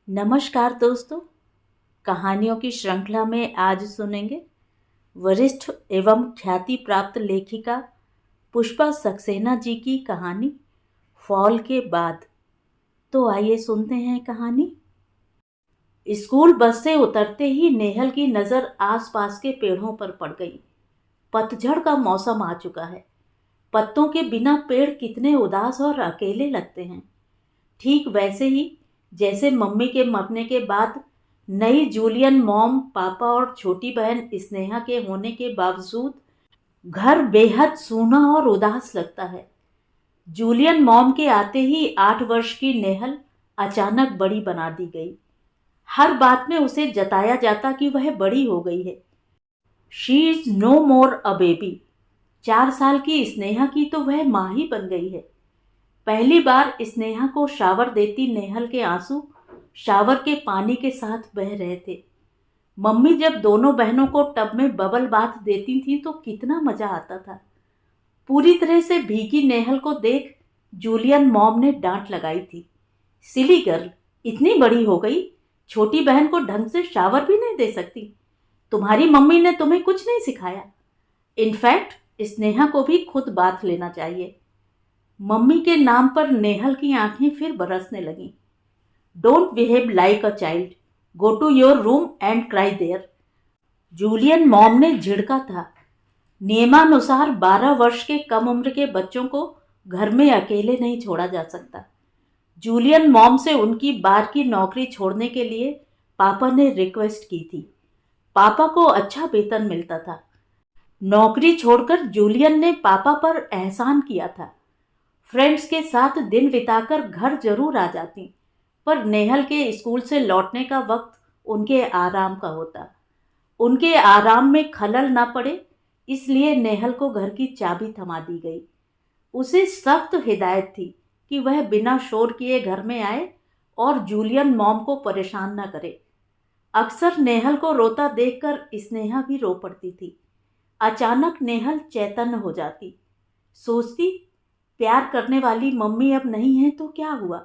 नमस्कार दोस्तों। कहानियों की श्रृंखला में आज सुनेंगे वरिष्ठ एवं ख्याति प्राप्त लेखिका पुष्पा सक्सेना जी की कहानी फॉल के बाद। तो आइए सुनते हैं कहानी। स्कूल बस से उतरते ही नेहल की नज़र आसपास के पेड़ों पर पड़ गई। पतझड़ का मौसम आ चुका है। पत्तों के बिना पेड़ कितने उदास और अकेले लगते हैं। ठीक वैसे ही जैसे मम्मी के मरने के बाद नई जूलियन मॉम, पापा और छोटी बहन स्नेहा के होने के बावजूद घर बेहद सूना और उदास लगता है। जूलियन मॉम के आते ही 8 वर्ष की नेहल अचानक बड़ी बना दी गई। हर बात में उसे जताया जाता कि वह बड़ी हो गई है। She is no more a baby. 4 साल की स्नेहा की तो वह माँ ही बन गई है। पहली बार स्नेहा को शावर देती नेहल के आंसू शावर के पानी के साथ बह रहे थे। मम्मी जब दोनों बहनों को टब में बबल बाथ देती थी तो कितना मजा आता था। पूरी तरह से भीगी नेहल को देख जूलियन मॉम ने डांट लगाई थी। सिली गर्ल, इतनी बड़ी हो गई, छोटी बहन को ढंग से शावर भी नहीं दे सकती। तुम्हारी मम्मी ने तुम्हें कुछ नहीं सिखाया। इनफैक्ट स्नेहा को भी खुद बाथ लेना चाहिए। मम्मी के नाम पर नेहल की आंखें फिर बरसने लगीं। Don't behave like a child, go to your room and cry there. Julian mom ने झिड़का था। नियमानुसार 12 वर्ष के कम उम्र के बच्चों को घर में अकेले नहीं छोड़ा जा सकता। जूलियन मॉम से उनकी बार की नौकरी छोड़ने के लिए पापा ने रिक्वेस्ट की थी। पापा को अच्छा वेतन मिलता था। नौकरी छोड़कर जूलियन ने पापा पर एहसान किया था। फ्रेंड्स के साथ दिन बिताकर घर जरूर आ जाती, पर नेहल के स्कूल से लौटने का वक्त उनके आराम का होता। उनके आराम में खलल ना पड़े इसलिए नेहल को घर की चाबी थमा दी गई। उसे सख्त हिदायत थी कि वह बिना शोर किए घर में आए और जूलियन मॉम को परेशान ना करे। अक्सर नेहल को रोता देखकर स्नेहा भी रो पड़ती थी। अचानक नेहल चैतन्य हो जाती। सोचती, प्यार करने वाली मम्मी अब नहीं है तो क्या हुआ,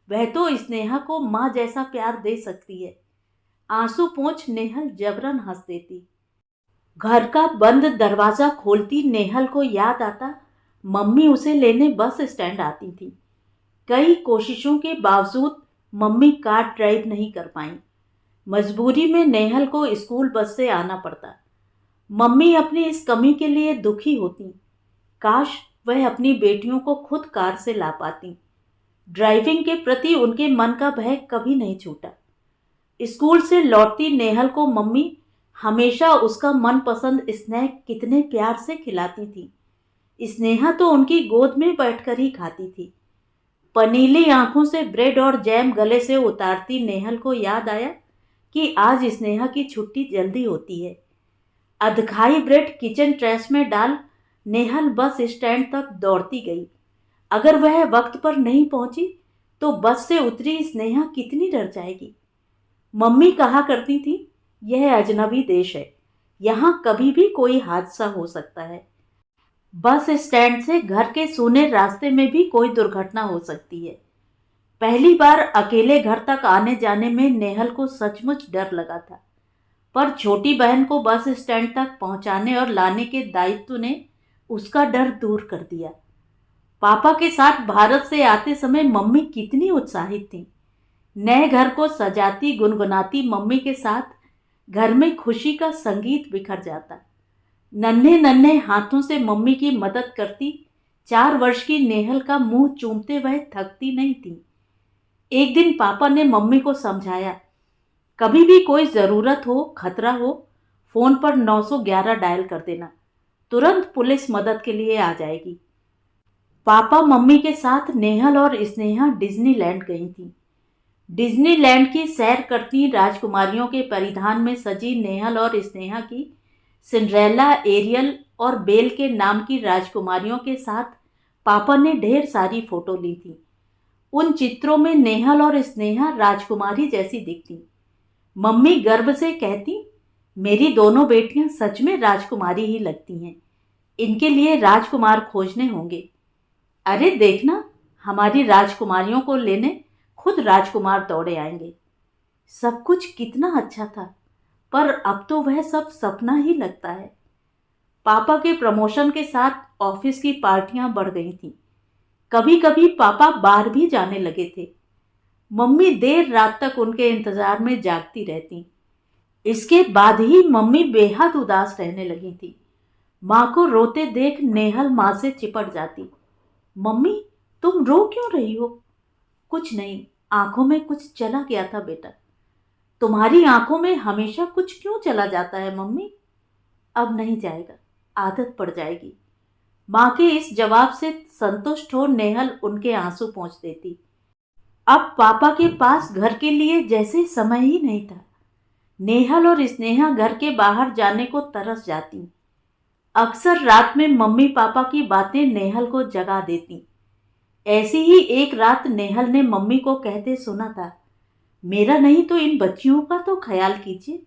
वह तो स्नेहा को माँ जैसा प्यार दे सकती है। आंसू पोंछ नेहल जबरन हंस देती। घर का बंद दरवाजा खोलती नेहल को याद आता मम्मी उसे लेने बस स्टैंड आती थी। कई कोशिशों के बावजूद मम्मी कार ड्राइव नहीं कर पाई। मजबूरी में नेहल को स्कूल बस से आना पड़ता। मम्मी अपनी इस कमी के लिए दुखी होती। काश वह अपनी बेटियों को खुद कार से ला पाती। ड्राइविंग के प्रति उनके मन का भय कभी नहीं छूटा। स्कूल से लौटती नेहल को मम्मी हमेशा उसका मनपसंद स्नैक कितने प्यार से खिलाती थी। स्नेहा तो उनकी गोद में बैठकर ही खाती थी। पनीली आंखों से ब्रेड और जैम गले से उतारती नेहल को याद आया कि आज स्नेहा की छुट्टी जल्दी होती है। अधखाई ब्रेड किचन ट्रैश में डाल नेहल बस स्टैंड तक दौड़ती गई। अगर वह वक्त पर नहीं पहुंची तो बस से उतरी स्नेहा कितनी डर जाएगी। मम्मी कहा करती थी, यह अजनबी देश है, यहाँ कभी भी कोई हादसा हो सकता है। बस स्टैंड से घर के सूने रास्ते में भी कोई दुर्घटना हो सकती है। पहली बार अकेले घर तक आने जाने में नेहल को सचमुच डर लगा था, पर छोटी बहन को बस स्टैंड तक पहुंचाने और लाने के दायित्व ने उसका डर दूर कर दिया। पापा के साथ भारत से आते समय मम्मी कितनी उत्साहित थी। नए घर को सजाती गुनगुनाती मम्मी के साथ घर में खुशी का संगीत बिखर जाता। नन्हे नन्हे हाथों से मम्मी की मदद करती 4 वर्ष की नेहल का मुंह चूमते वह थकती नहीं थी। एक दिन पापा ने मम्मी को समझाया, कभी भी कोई ज़रूरत हो, खतरा हो, फ़ोन पर 911 डायल कर देना, तुरंत पुलिस मदद के लिए आ जाएगी। पापा मम्मी के साथ नेहल और स्नेहा डिज्नीलैंड गई थीं। डिज्नीलैंड की सैर करती राजकुमारियों के परिधान में सजी नेहल और स्नेहा की सिंड्रेला, एरियल और बेल के नाम की राजकुमारियों के साथ पापा ने ढेर सारी फोटो ली थी। उन चित्रों में नेहल और स्नेहा राजकुमारी जैसी दिखती। मम्मी गर्व से कहती, मेरी दोनों बेटियां सच में राजकुमारी ही लगती हैं। इनके लिए राजकुमार खोजने होंगे। अरे देखना, हमारी राजकुमारियों को लेने खुद राजकुमार दौड़े आएंगे। सब कुछ कितना अच्छा था, पर अब तो वह सब सपना ही लगता है। पापा के प्रमोशन के साथ ऑफिस की पार्टियां बढ़ गई थीं। कभी कभी पापा बाहर भी जाने लगे थे। मम्मी देर रात तक उनके इंतजार में जागती रहती। इसके बाद ही मम्मी बेहद उदास रहने लगी थी। माँ को रोते देख नेहल माँ से चिपट जाती। मम्मी, तुम रो क्यों रही हो? कुछ नहीं, आंखों में कुछ चला गया था बेटा। तुम्हारी आंखों में हमेशा कुछ क्यों चला जाता है मम्मी? अब नहीं जाएगा, आदत पड़ जाएगी। माँ के इस जवाब से संतुष्ट हो नेहल उनके आंसू पोंछ देती। अब पापा के पास घर के लिए जैसे समय ही नहीं था। नेहल और स्नेहा घर के बाहर जाने को तरस जाती। अक्सर रात में मम्मी पापा की बातें नेहल को जगा देती। ऐसी ही एक रात नेहल ने मम्मी को कहते सुना था, मेरा नहीं तो इन बच्चियों का तो ख्याल कीजिए।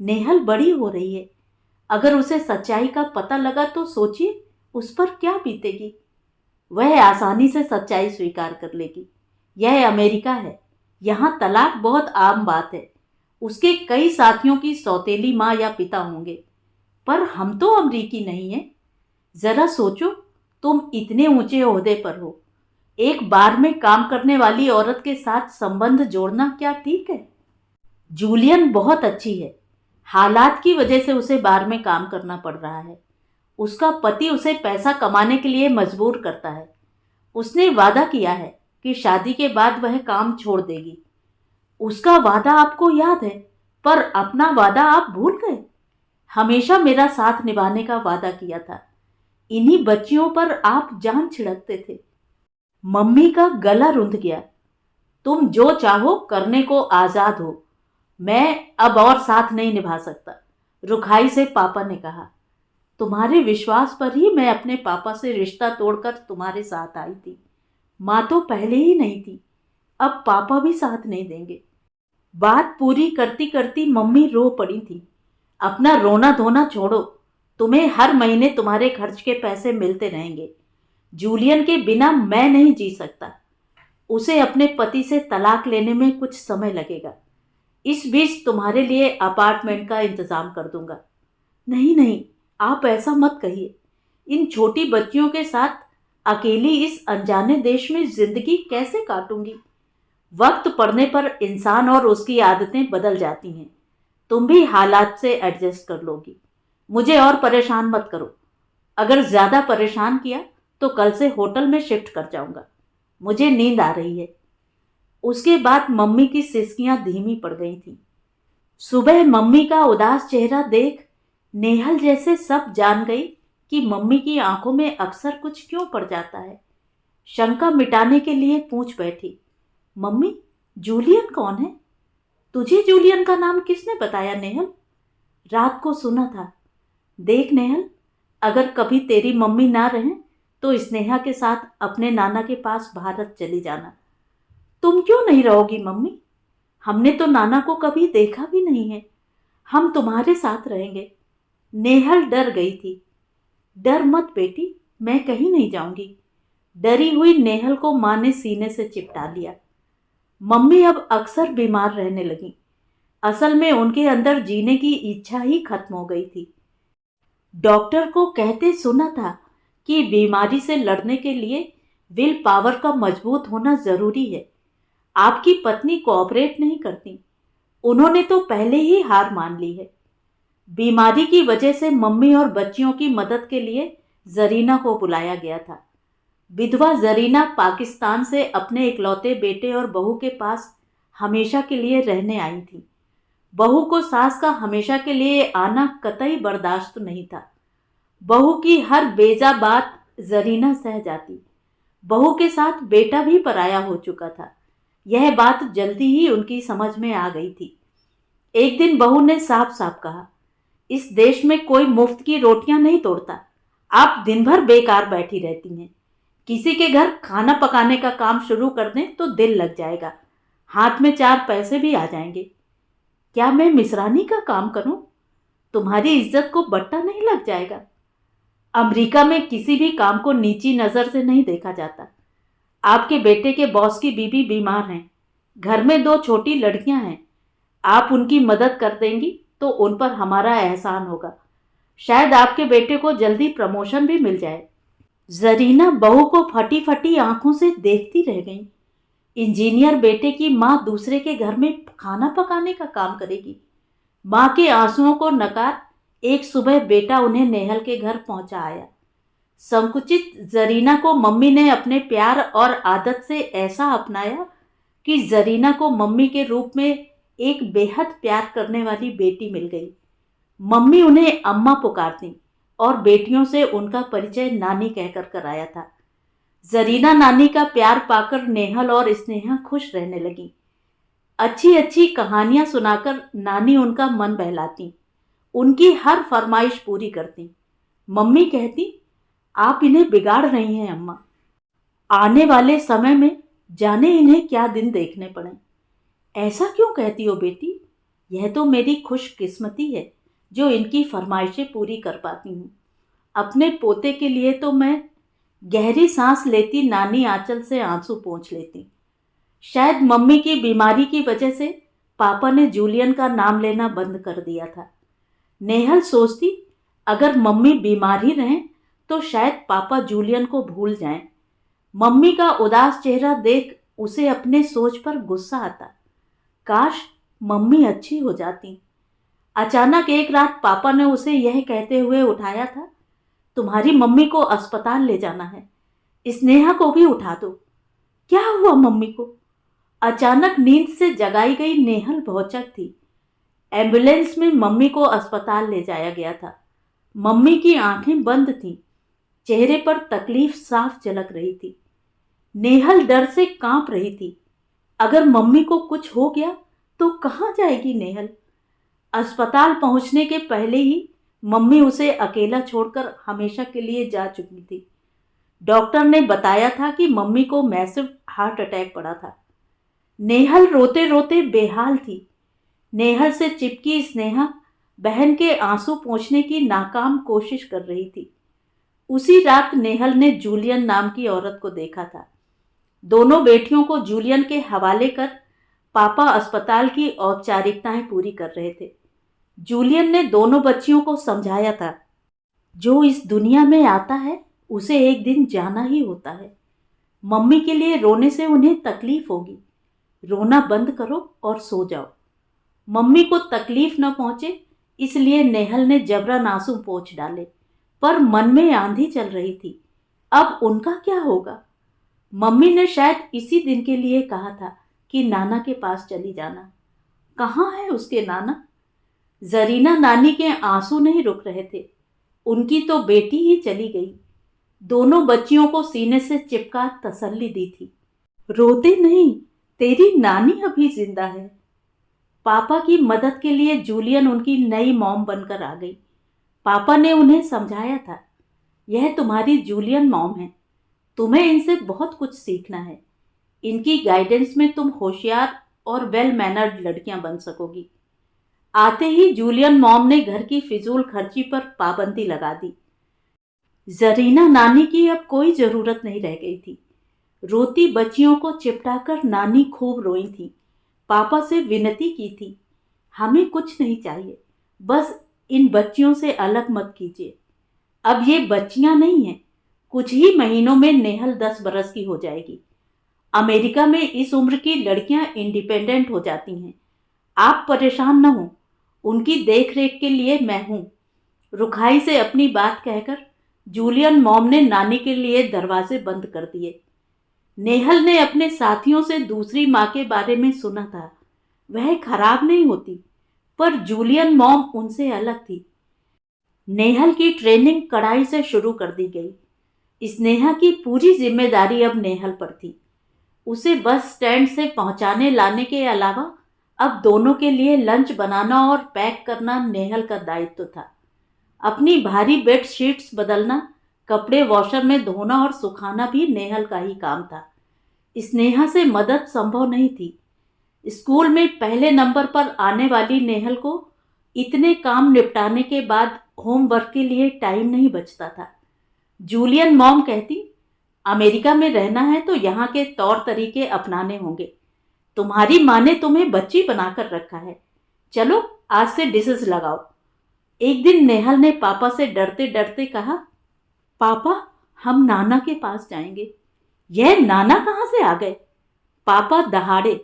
नेहल बड़ी हो रही है, अगर उसे सच्चाई का पता लगा तो सोचिए उस पर क्या बीतेगी। वह आसानी से सच्चाई स्वीकार कर लेगी। यह अमेरिका है, यहाँ तलाक बहुत आम बात है। उसके कई साथियों की सौतेली माँ या पिता होंगे, पर हम तो अमरीकी नहीं हैं। जरा सोचो, तुम इतने ऊंचे ओहदे पर हो, एक बार में काम करने वाली औरत के साथ संबंध जोड़ना क्या ठीक है? जूलियन बहुत अच्छी है, हालात की वजह से उसे बार में काम करना पड़ रहा है। उसका पति उसे पैसा कमाने के लिए मजबूर करता है। उसने वादा किया है कि शादी के बाद वह काम छोड़ देगी। उसका वादा आपको याद है, पर अपना वादा आप भूल गए। हमेशा मेरा साथ निभाने का वादा किया था। इन्हीं बच्चियों पर आप जान छिड़कते थे। मम्मी का गला रुंध गया। तुम जो चाहो करने को आजाद हो, मैं अब और साथ नहीं निभा सकता, रुखाई से पापा ने कहा। तुम्हारे विश्वास पर ही मैं अपने पापा से रिश्ता तोड़कर तुम्हारे साथ आई थी। माँ तो पहले ही नहीं थी, अब पापा भी साथ नहीं देंगे। बात पूरी करती करती मम्मी रो पड़ी थी। अपना रोना धोना छोड़ो, तुम्हें हर महीने तुम्हारे खर्च के पैसे मिलते रहेंगे। जूलियन के बिना मैं नहीं जी सकता। उसे अपने पति से तलाक लेने में कुछ समय लगेगा। इस बीच तुम्हारे लिए अपार्टमेंट का इंतजाम कर दूंगा। नहीं नहीं, आप ऐसा मत कहिए। इन छोटी बच्चियों के साथ अकेली इस अनजाने देश में जिंदगी कैसे काटूंगी? वक्त पड़ने पर इंसान और उसकी आदतें बदल जाती हैं। तुम भी हालात से एडजस्ट कर लोगी। मुझे और परेशान मत करो। अगर ज्यादा परेशान किया तो कल से होटल में शिफ्ट कर जाऊंगा। मुझे नींद आ रही है। उसके बाद मम्मी की सिसकियां धीमी पड़ गई थीं। सुबह मम्मी का उदास चेहरा देख नेहल जैसे सब जान गई कि मम्मी की आंखों में अक्सर कुछ क्यों पड़ जाता है। शंका मिटाने के लिए पूछ बैठी, मम्मी, जूलियन कौन है? तुझे जूलियन का नाम किसने बताया नेहल? रात को सुना था। देख नेहल, अगर कभी तेरी मम्मी ना रहें तो स्नेहा के साथ अपने नाना के पास भारत चली जाना। तुम क्यों नहीं रहोगी मम्मी? हमने तो नाना को कभी देखा भी नहीं है। हम तुम्हारे साथ रहेंगे। नेहल डर गई थी। डर मत बेटी, मैं कहीं नहीं जाऊंगी। डरी हुई नेहल को माँ ने सीने से चिपटा लिया। मम्मी अब अक्सर बीमार रहने लगी। असल में उनके अंदर जीने की इच्छा ही खत्म हो गई थी। डॉक्टर को कहते सुना था कि बीमारी से लड़ने के लिए विल पावर का मजबूत होना जरूरी है। आपकी पत्नी कोऑपरेट नहीं करती। उन्होंने तो पहले ही हार मान ली है। बीमारी की वजह से मम्मी और बच्चियों की मदद के लिए जरीना को बुलाया गया था। विधवा जरीना पाकिस्तान से अपने इकलौते बेटे और बहू के पास हमेशा के लिए रहने आई थी। बहू को सास का हमेशा के लिए आना कतई बर्दाश्त नहीं था। बहू की हर बेजा बात जरीना सह जाती। बहू के साथ बेटा भी पराया हो चुका था। यह बात जल्दी ही उनकी समझ में आ गई थी। एक दिन बहू ने साफ साफ कहा, इस देश में कोई मुफ्त की रोटियां नहीं तोड़ता। आप दिन भर बेकार बैठी रहती हैं। किसी के घर खाना पकाने का काम शुरू कर दें तो दिल लग जाएगा, हाथ में 4 पैसे भी आ जाएंगे। क्या मैं मिसरानी का काम करूं? तुम्हारी इज्जत को बट्टा नहीं लग जाएगा? अमेरिका में किसी भी काम को नीची नजर से नहीं देखा जाता। आपके बेटे के बॉस की बीवी बीमार हैं। घर में 2 छोटी लड़कियां हैं। आप उनकी मदद कर देंगी तो उन पर हमारा एहसान होगा। शायद आपके बेटे को जल्दी प्रमोशन भी मिल जाए। जरीना बहू को फटी फटी आंखों से देखती रह गई। इंजीनियर बेटे की माँ दूसरे के घर में खाना पकाने का काम करेगी। माँ के आंसुओं को नकार एक सुबह बेटा उन्हें नेहल के घर पहुंचा आया। संकुचित जरीना को मम्मी ने अपने प्यार और आदत से ऐसा अपनाया कि जरीना को मम्मी के रूप में एक बेहद प्यार करने वाली बेटी मिल गई। मम्मी उन्हें अम्मा पुकारती और बेटियों से उनका परिचय नानी कहकर कराया था। जरीना नानी का प्यार पाकर नेहल और स्नेहा खुश रहने लगी। अच्छी अच्छी कहानियां सुनाकर नानी उनका मन बहलाती, उनकी हर फरमाइश पूरी करती। मम्मी कहती, आप इन्हें बिगाड़ रही हैं अम्मा। आने वाले समय में जाने इन्हें क्या दिन देखने पड़े। ऐसा क्यों कहती हो बेटी? यह तो मेरी खुशकिस्मती है जो इनकी फरमाइशें पूरी कर पाती हूँ। अपने पोते के लिए तो मैं गहरी सांस लेती नानी आंचल से आंसू पोंछ लेती। शायद मम्मी की बीमारी की वजह से पापा ने जूलियन का नाम लेना बंद कर दिया था। नेहल सोचती, अगर मम्मी बीमार ही रहें तो शायद पापा जूलियन को भूल जाएं। मम्मी का उदास चेहरा देख उसे अपने सोच पर गुस्सा आता। काश मम्मी अच्छी हो जाती। अचानक एक रात पापा ने उसे यह कहते हुए उठाया था, तुम्हारी मम्मी को अस्पताल ले जाना है, स्नेहा को भी उठा दो। क्या हुआ मम्मी को? अचानक नींद से जगाई गई नेहल भौचक थी। एम्बुलेंस में मम्मी को अस्पताल ले जाया गया था। मम्मी की आंखें बंद थीं, चेहरे पर तकलीफ साफ झलक रही थी। नेहल डर से कांप रही थी। अगर मम्मी को कुछ हो गया तो कहाँ जाएगी नेहल? अस्पताल पहुंचने के पहले ही मम्मी उसे अकेला छोड़कर हमेशा के लिए जा चुकी थी। डॉक्टर ने बताया था कि मम्मी को मैसिव हार्ट अटैक पड़ा था। नेहल रोते रोते बेहाल थी। नेहल से चिपकी स्नेहा बहन के आंसू पोंछने की नाकाम कोशिश कर रही थी। उसी रात नेहल ने जूलियन नाम की औरत को देखा था। दोनों बेटियों को जूलियन के हवाले कर पापा अस्पताल की औपचारिकताएं पूरी कर रहे थे। जूलियन ने दोनों बच्चियों को समझाया था, जो इस दुनिया में आता है उसे एक दिन जाना ही होता है। मम्मी के लिए रोने से उन्हें तकलीफ होगी। रोना बंद करो और सो जाओ। मम्मी को तकलीफ न पहुंचे इसलिए नेहल ने जबरन आंसू पोंछ डाले, पर मन में आंधी चल रही थी। अब उनका क्या होगा? मम्मी ने शायद इसी दिन के लिए कहा था कि नाना के पास चली जाना। कहाँ है उसके नाना? जरीना नानी के आंसू नहीं रुक रहे थे। उनकी तो बेटी ही चली गई। दोनों बच्चियों को सीने से चिपका तसल्ली दी थी। रोते नहीं, तेरी नानी अभी जिंदा है। पापा की मदद के लिए जूलियन उनकी नई मॉम बनकर आ गई। पापा ने उन्हें समझाया था, यह तुम्हारी जूलियन मॉम है, तुम्हें इनसे बहुत कुछ सीखना है। इनकी गाइडेंस में तुम होशियार और वेल मैनर्ड लड़कियां बन सकोगी। आते ही जूलियन मॉम ने घर की फिजूल खर्ची पर पाबंदी लगा दी। जरीना नानी की अब कोई जरूरत नहीं रह गई थी। रोती बच्चियों को चिपटाकर नानी खूब रोई थी। पापा से विनती की थी, हमें कुछ नहीं चाहिए, बस इन बच्चियों से अलग मत कीजिए। अब ये बच्चियां नहीं हैं, कुछ ही महीनों में नेहल 10 बरस की हो जाएगी। अमेरिका में इस उम्र की लड़कियां इंडिपेंडेंट हो जाती हैं। आप परेशान न हो, उनकी देख रेख के लिए मैं हूं। रुखाई से अपनी बात कहकर जूलियन मॉम ने नानी के लिए दरवाजे बंद कर दिए। नेहल ने अपने साथियों से दूसरी माँ के बारे में सुना था, वह खराब नहीं होती, पर जूलियन मॉम उनसे अलग थी। नेहल की ट्रेनिंग कड़ाई से शुरू कर दी गई। स्नेहा की पूरी जिम्मेदारी अब नेहल पर थी। उसे बस स्टैंड से पहुंचाने लाने के अलावा अब दोनों के लिए लंच बनाना और पैक करना नेहल का दायित्व था। अपनी भारी बेड शीट्स बदलना, कपड़े वॉशर में धोना और सुखाना भी नेहल का ही काम था। स्नेहा से मदद संभव नहीं थी। स्कूल में पहले नंबर पर आने वाली नेहल को इतने काम निपटाने के बाद होमवर्क के लिए टाइम नहीं बचता था। जूलियन मॉम कहती, अमेरिका में रहना है तो यहाँ के तौर तरीके अपनाने होंगे। तुम्हारी माँ ने तुम्हें बच्ची बनाकर रखा है, चलो आज से डिशेस लगाओ। एक दिन नेहल ने पापा से डरते डरते कहा, पापा हम नाना के पास जाएंगे। यह नाना कहाँ से आ गए? पापा दहाड़े।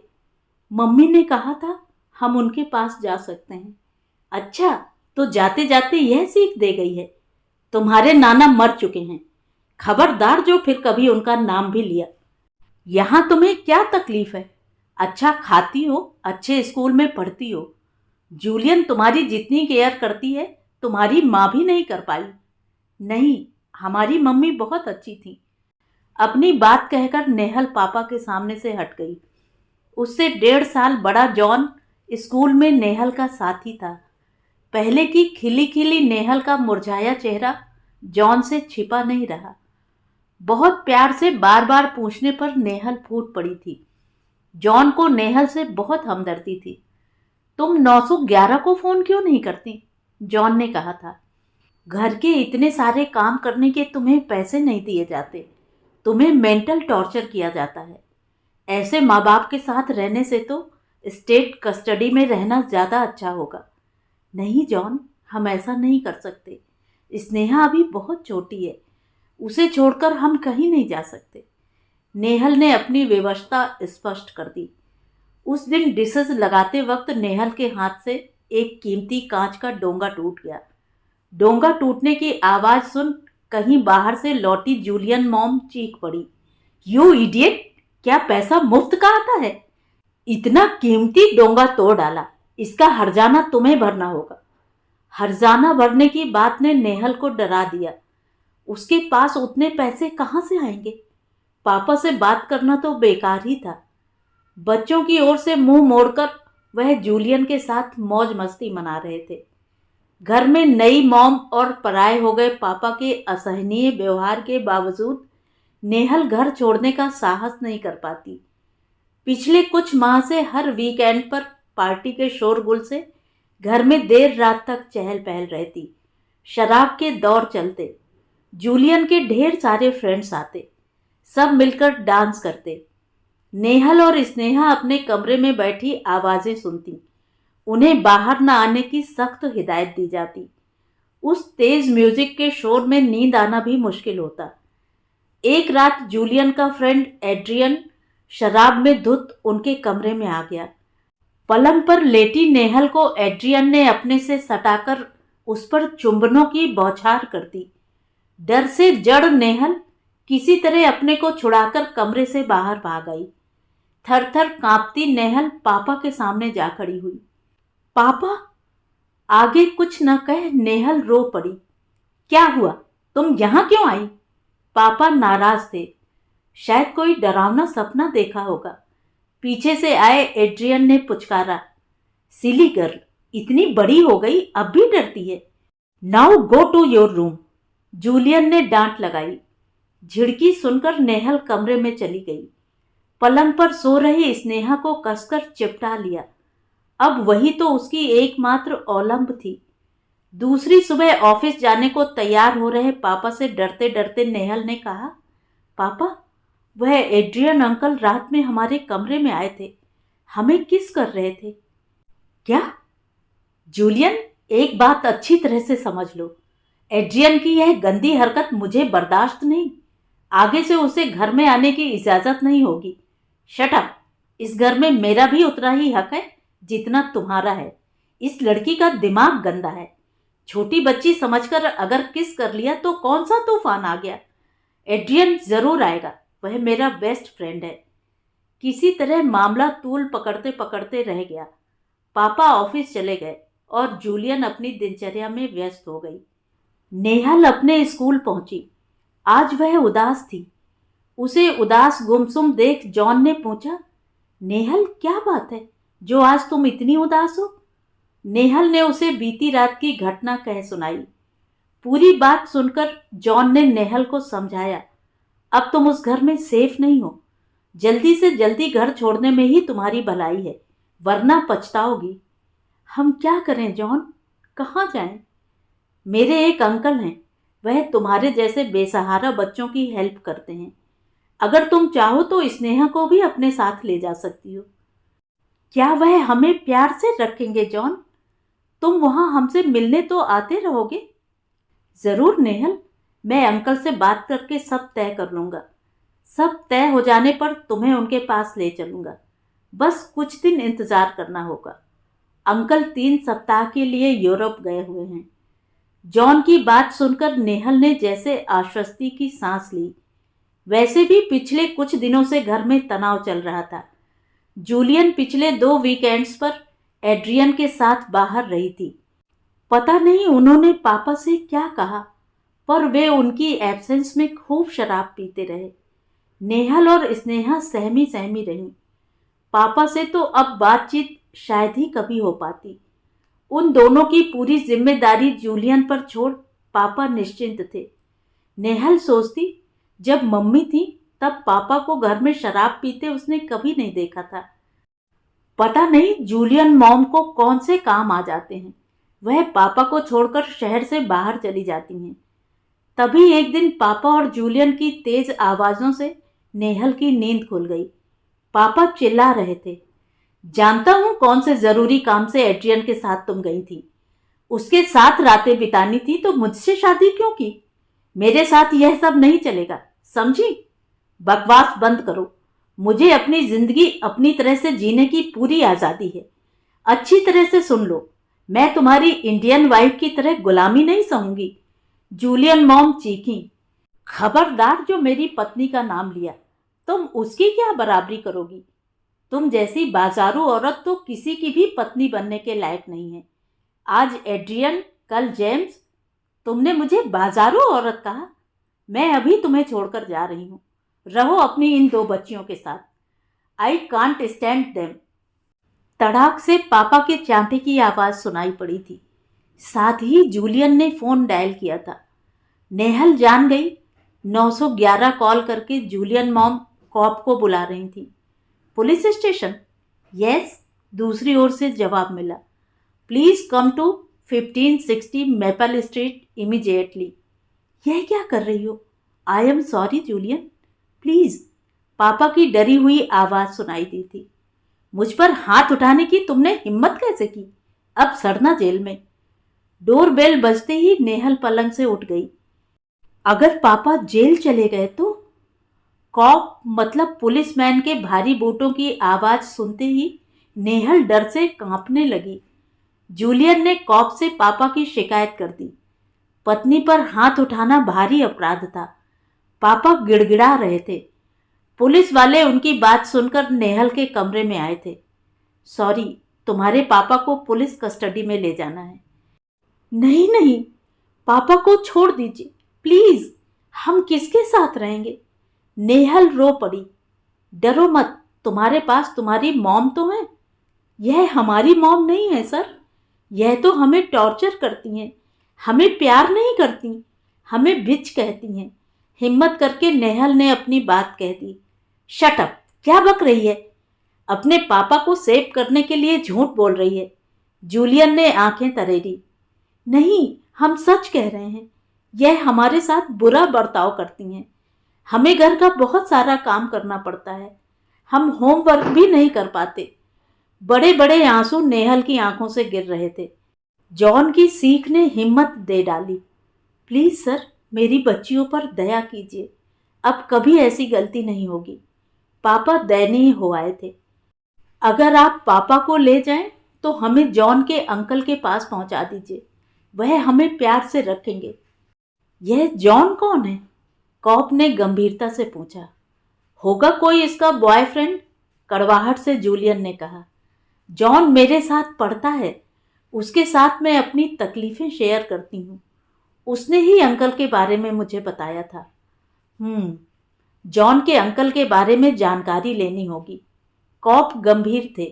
मम्मी ने कहा था हम उनके पास जा सकते हैं। अच्छा, तो जाते जाते यह सीख दे गई है। तुम्हारे नाना मर चुके हैं, खबरदार जो फिर कभी उनका नाम भी लिया। यहाँ तुम्हें क्या तकलीफ है? अच्छा खाती हो, अच्छे स्कूल में पढ़ती हो। जूलियन तुम्हारी जितनी केयर करती है तुम्हारी माँ भी नहीं कर पाई। नहीं, हमारी मम्मी बहुत अच्छी थी। अपनी बात कहकर नेहल पापा के सामने से हट गई। उससे 1.5 साल बड़ा जॉन स्कूल में नेहल का साथी था। पहले की खिली खिली नेहल का मुरझाया चेहरा जॉन से छिपा नहीं रहा। बहुत प्यार से बार बार पूछने पर नेहल फूट पड़ी थी। जॉन को नेहल से बहुत हमदर्दी थी। तुम 911 को फोन क्यों नहीं करती? जॉन ने कहा था। घर के इतने सारे काम करने के तुम्हें पैसे नहीं दिए जाते, तुम्हें मेंटल टॉर्चर किया जाता है। ऐसे माँ बाप के साथ रहने से तो स्टेट कस्टडी में रहना ज़्यादा अच्छा होगा। नहीं जॉन, हम ऐसा नहीं कर सकते। स्नेहा अभी बहुत छोटी है, उसे छोड़कर हम कहीं नहीं जा सकते। नेहल ने अपनी विवशता स्पष्ट कर दी। उस दिन डिशेस लगाते वक्त नेहल के हाथ से एक कीमती कांच का डोंगा टूट गया। डोंगा टूटने की आवाज़ सुन कहीं बाहर से लौटी जूलियन मॉम चीख पड़ी, यू इडियट, क्या पैसा मुफ्त का आता है? इतना कीमती डोंगा तोड़ डाला, इसका हर्जाना तुम्हें भरना होगा। हर्जाना भरने की बात ने नेहल को डरा दिया। उसके पास उतने पैसे कहाँ से आएंगे? पापा से बात करना तो बेकार ही था। बच्चों की ओर से मुंह मोड़कर वह जूलियन के साथ मौज मस्ती मना रहे थे। घर में नई मॉम और पराए हो गए पापा के असहनीय व्यवहार के बावजूद नेहल घर छोड़ने का साहस नहीं कर पाती। पिछले कुछ माह से हर वीकेंड पर पार्टी के शोरगुल से घर में देर रात तक चहल पहल रहती। शराब के दौर चलते, जूलियन के ढेर सारे फ्रेंड्स आते, सब मिलकर डांस करते। नेहल और स्नेहा अपने कमरे में बैठी आवाज़ें सुनती। उन्हें बाहर न आने की सख्त हिदायत दी जाती। उस तेज म्यूजिक के शोर में नींद आना भी मुश्किल होता। एक रात जूलियन का फ्रेंड एड्रियन शराब में धुत उनके कमरे में आ गया। पलंग पर लेटी नेहल को एड्रियन ने अपने से सटाकर उस पर चुंबनों की बौछार कर दी। डर से जड़ नेहल किसी तरह अपने को छुड़ाकर कमरे से बाहर भाग आई। थर थर कांपती नेहल पापा के सामने जा खड़ी हुई। पापा! आगे कुछ न कह नेहल रो पड़ी। क्या हुआ? तुम यहां क्यों आई? पापा नाराज थे। शायद कोई डरावना सपना देखा होगा। पीछे से आए एड्रियन ने पुचकारा, सिली गर्ल, इतनी बड़ी हो गई अब भी डरती है। Now go to your room. Julian ने डांट लगाई। झिड़की सुनकर नेहल कमरे में चली गई। पलंग पर सो रही स्नेहा को कसकर चिपटा लिया। अब वही तो उसकी एकमात्र औलंब थी। दूसरी सुबह ऑफिस जाने को तैयार हो रहे पापा से डरते डरते नेहल ने कहा, पापा, वह एड्रियन अंकल रात में हमारे कमरे में आए थे, हमें किस कर रहे थे। क्या? जूलियन, एक बात अच्छी तरह से समझ लो, एड्रियन की यह गंदी हरकत मुझे बर्दाश्त नहीं। आगे से उसे घर में आने की इजाजत नहीं होगी। Shut up. इस घर में मेरा भी उतना ही हक है जितना तुम्हारा है। इस लड़की का दिमाग गंदा है। छोटी बच्ची समझकर अगर किस कर लिया तो कौन सा तूफान आ गया। एड्रियन जरूर आएगा, वह मेरा बेस्ट फ्रेंड है। किसी तरह मामला तूल पकड़ते पकड़ते रह गया। पापा ऑफिस चले गए और जूलियन अपनी दिनचर्या में व्यस्त हो गई। नेहल अपने स्कूल पहुंची। आज वह उदास थी। उसे उदास गुमसुम देख जॉन ने पूछा, नेहल क्या बात है जो आज तुम इतनी उदास हो? नेहल ने उसे बीती रात की घटना कह सुनाई। पूरी बात सुनकर जॉन ने नेहल को समझाया, अब तुम उस घर में सेफ नहीं हो। जल्दी से जल्दी घर छोड़ने में ही तुम्हारी भलाई है, वरना पछताओगी। हम क्या करें जॉन, कहाँ जाएं? मेरे एक अंकल हैं, वह तुम्हारे जैसे बेसहारा बच्चों की हेल्प करते हैं। अगर तुम चाहो तो स्नेहा को भी अपने साथ ले जा सकती हो। क्या वह हमें प्यार से रखेंगे जॉन? तुम वहां हमसे मिलने तो आते रहोगे? जरूर नेहल, मैं अंकल से बात करके सब तय कर लूंगा। सब तय हो जाने पर तुम्हें उनके पास ले चलूंगा। बस कुछ दिन इंतजार करना होगा। अंकल 3 सप्ताह के लिए यूरोप गए हुए हैं। जॉन की बात सुनकर नेहल ने जैसे आश्वस्ति की सांस ली। वैसे भी पिछले कुछ दिनों से घर में तनाव चल रहा था। जूलियन पिछले 2 वीकेंड्स पर एड्रियन के साथ बाहर रही थी। पता नहीं उन्होंने पापा से क्या कहा, पर वे उनकी एब्सेंस में खूब शराब पीते रहे। नेहल और स्नेहा सहमी सहमी रहीं। पापा से तो अब बातचीत शायद ही कभी हो पाती। उन दोनों की पूरी जिम्मेदारी जूलियन पर छोड़ पापा निश्चिंत थे। नेहल सोचती, जब मम्मी थी तब पापा को घर में शराब पीते उसने कभी नहीं देखा था। पता नहीं जूलियन मॉम को कौन से काम आ जाते हैं, वह पापा को छोड़कर शहर से बाहर चली जाती हैं। तभी एक दिन पापा और जूलियन की तेज आवाज़ों से नेहल की नींद खुल गई। पापा चिल्ला रहे थे, जानता हूं कौन से जरूरी काम से एड्रियन के साथ तुम गई थी। उसके साथ रातें बितानी थी तो मुझसे शादी क्यों की? मेरे साथ यह सब नहीं चलेगा, समझी? बकवास बंद करो। मुझे अपनी जिंदगी अपनी तरह से जीने की पूरी आज़ादी है। अच्छी तरह से सुन लो, मैं तुम्हारी इंडियन वाइफ की तरह गुलामी नहीं सहूंगी। जूलियन मॉम चीखी, खबरदार जो मेरी पत्नी का नाम लिया, तुम उसकी क्या बराबरी करोगी? तुम जैसी बाजारू औरत तो किसी की भी पत्नी बनने के लायक नहीं है। आज एड्रियन, कल जेम्स। तुमने मुझे बाजारू औरत कहा? मैं अभी तुम्हें छोड़कर जा रही हूँ। रहो अपनी इन 2 बच्चियों के साथ। I can't stand them. तड़ाक से पापा के चांटे की आवाज़ सुनाई पड़ी थी। साथ ही जूलियन ने फ़ोन डायल किया था। नेहल जान गई। 911 कॉल करके जूलियन मॉम कॉप को बुला रही थी। Police station? यस, दूसरी ओर से जवाब मिला। Please come to 1560 Maple Street immediately. यह क्या कर रही हो? I am sorry Julian, please. पापा की डरी हुई आवाज़ सुनाई दी थी। मुझ पर हाथ उठाने की तुमने हिम्मत कैसे की? अब सड़ना जेल में। डोरबेल बजते ही नेहल पलंग से उठ गई। अगर पापा जेल चले गए तो? कॉप मतलब पुलिसमैन के भारी बूटों की आवाज़ सुनते ही नेहल डर से कांपने लगी। जूलियन ने कॉप से पापा की शिकायत कर दी। पत्नी पर हाथ उठाना भारी अपराध था। पापा गिड़गिड़ा रहे थे। पुलिस वाले उनकी बात सुनकर नेहल के कमरे में आए थे। सॉरी, तुम्हारे पापा को पुलिस कस्टडी में ले जाना है। नहीं नहीं, पापा को छोड़ दीजिए प्लीज़। हम किसके साथ रहेंगे? नेहल रो पड़ी। डरो मत, तुम्हारे पास तुम्हारी मॉम तो है। यह हमारी मॉम नहीं है सर। यह तो हमें टॉर्चर करती हैं, हमें प्यार नहीं करती, हमें बिच कहती हैं। हिम्मत करके नेहल ने अपनी बात कह दी। शट अप, क्या बक रही है? अपने पापा को सेव करने के लिए झूठ बोल रही है। जूलियन ने आंखें तरेरी। नहीं, हम सच कह रहे हैं। यह हमारे साथ बुरा बर्ताव करती हैं। हमें घर का बहुत सारा काम करना पड़ता है। हम होमवर्क भी नहीं कर पाते। बड़े बड़े आंसू नेहल की आंखों से गिर रहे थे। जॉन की सीख ने हिम्मत दे डाली। प्लीज़ सर, मेरी बच्चियों पर दया कीजिए। अब कभी ऐसी गलती नहीं होगी। पापा दयनीय हो आए थे। अगर आप पापा को ले जाएं तो हमें जॉन के अंकल के पास पहुंचा दीजिए। वह हमें प्यार से रखेंगे। यह जॉन कौन है? कॉप ने गंभीरता से पूछा। होगा कोई इसका बॉयफ्रेंड, कड़वाहट से जूलियन ने कहा। जॉन मेरे साथ पढ़ता है। उसके साथ मैं अपनी तकलीफ़ें शेयर करती हूँ। उसने ही अंकल के बारे में मुझे बताया था। जॉन के अंकल के बारे में जानकारी लेनी होगी। कॉप गंभीर थे।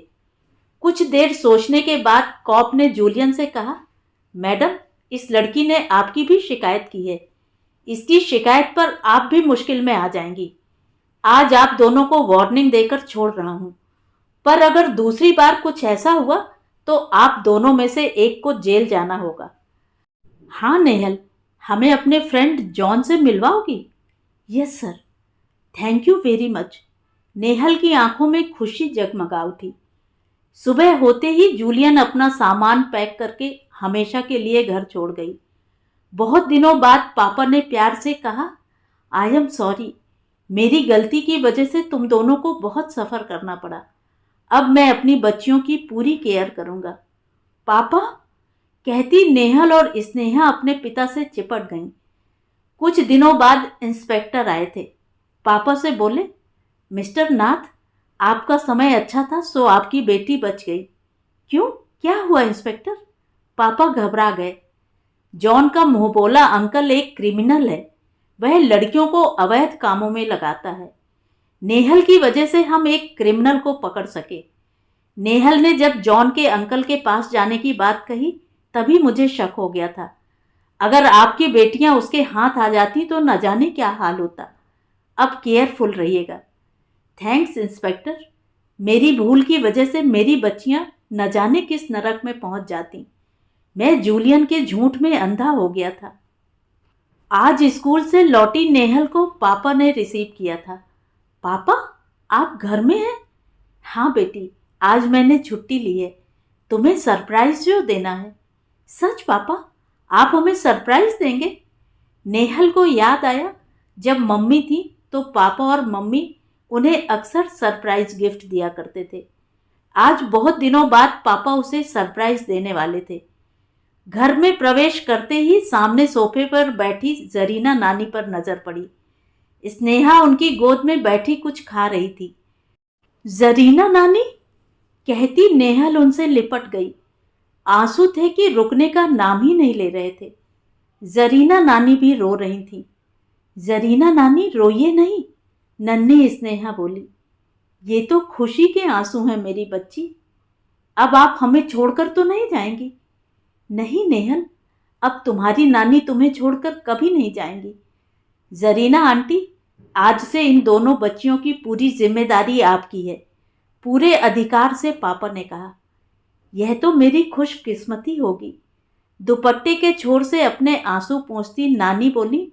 कुछ देर सोचने के बाद कॉप ने जूलियन से कहा, मैडम, इस लड़की ने आपकी भी शिकायत की है। इसकी शिकायत पर आप भी मुश्किल में आ जाएंगी। आज आप दोनों को वार्निंग देकर छोड़ रहा हूँ, पर अगर दूसरी बार कुछ ऐसा हुआ तो आप दोनों में से एक को जेल जाना होगा। हाँ नेहल, हमें अपने फ्रेंड जॉन से मिलवाओगी? Yes sir, thank you very much. Nehal की आंखों में खुशी जगमगा उठी। सुबह होते ही जूलियन अपना सामान पैक करके हमेशा के लिए घर छोड़ गई। बहुत दिनों बाद पापा ने प्यार से कहा, आई एम सॉरी, मेरी गलती की वजह से तुम दोनों को बहुत सफ़र करना पड़ा। अब मैं अपनी बच्चियों की पूरी केयर करूँगा। पापा, कहती नेहल और स्नेहा अपने पिता से चिपट गईं। कुछ दिनों बाद इंस्पेक्टर आए थे। पापा से बोले, मिस्टर नाथ, आपका समय अच्छा था सो आपकी बेटी बच गई। क्यों, क्या हुआ इंस्पेक्टर? पापा घबरा गए। जॉन का मुंह बोला अंकल एक क्रिमिनल है। वह लड़कियों को अवैध कामों में लगाता है। नेहल की वजह से हम एक क्रिमिनल को पकड़ सके। नेहल ने जब जॉन के अंकल के पास जाने की बात कही तभी मुझे शक हो गया था। अगर आपकी बेटियां उसके हाथ आ जाती तो न जाने क्या हाल होता। अब केयरफुल रहिएगा। थैंक्स इंस्पेक्टर, मेरी भूल की वजह से मेरी बच्चियां न जाने किस नरक में पहुंच जाती। मैं जूलियन के झूठ में अंधा हो गया था। आज स्कूल से लौटी नेहल को पापा ने रिसीव किया था। पापा, आप घर में हैं? हाँ बेटी, आज मैंने छुट्टी ली है। तुम्हें सरप्राइज जो देना है। सच पापा, आप हमें सरप्राइज देंगे? नेहल को याद आया जब मम्मी थी तो पापा और मम्मी उन्हें अक्सर सरप्राइज गिफ्ट दिया करते थे। आज बहुत दिनों बाद पापा उसे सरप्राइज देने वाले थे। घर में प्रवेश करते ही सामने सोफे पर बैठी जरीना नानी पर नजर पड़ी। स्नेहा उनकी गोद में बैठी कुछ खा रही थी। जरीना नानी, कहती नेहल उनसे लिपट गई। आंसू थे कि रुकने का नाम ही नहीं ले रहे थे। जरीना नानी भी रो रही थी। जरीना नानी, रोइए नहीं, नन्ही स्नेहा बोली। ये तो खुशी के आंसू हैं मेरी बच्ची। अब आप हमें छोड़कर तो नहीं जाएंगी? नहीं नेहल, अब तुम्हारी नानी तुम्हें छोड़कर कभी नहीं जाएंगी। जरीना आंटी, आज से इन दोनों बच्चियों की पूरी जिम्मेदारी आपकी है, पूरे अधिकार से, पापा ने कहा। यह तो मेरी खुशकिस्मती होगी। दुपट्टे के छोर से अपने आंसू पोंछती नानी बोली,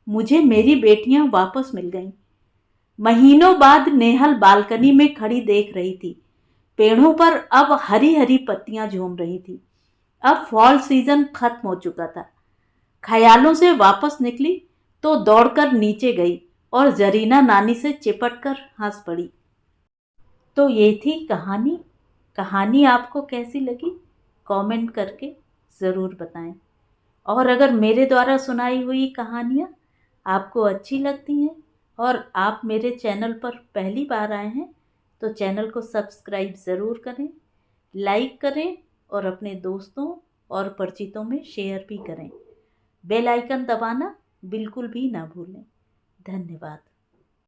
मुझे मेरी बेटियां वापस मिल गईं। महीनों बाद नेहल बालकनी में खड़ी देख रही थी। पेड़ों पर अब हरी हरी पत्तियां झूम रही थी। अब फॉल सीजन खत्म हो चुका था। ख्यालों से वापस निकली तो दौड़कर नीचे गई और जरीना नानी से चिपटकर हंस पड़ी। तो ये थी कहानी। कहानी आपको कैसी लगी कमेंट करके ज़रूर बताएं। और अगर मेरे द्वारा सुनाई हुई कहानियाँ आपको अच्छी लगती हैं और आप मेरे चैनल पर पहली बार आए हैं तो चैनल को सब्सक्राइब ज़रूर करें, लाइक करें और अपने दोस्तों और परिचितों में शेयर भी करें। बेल आइकन दबाना बिल्कुल भी ना भूलें। धन्यवाद।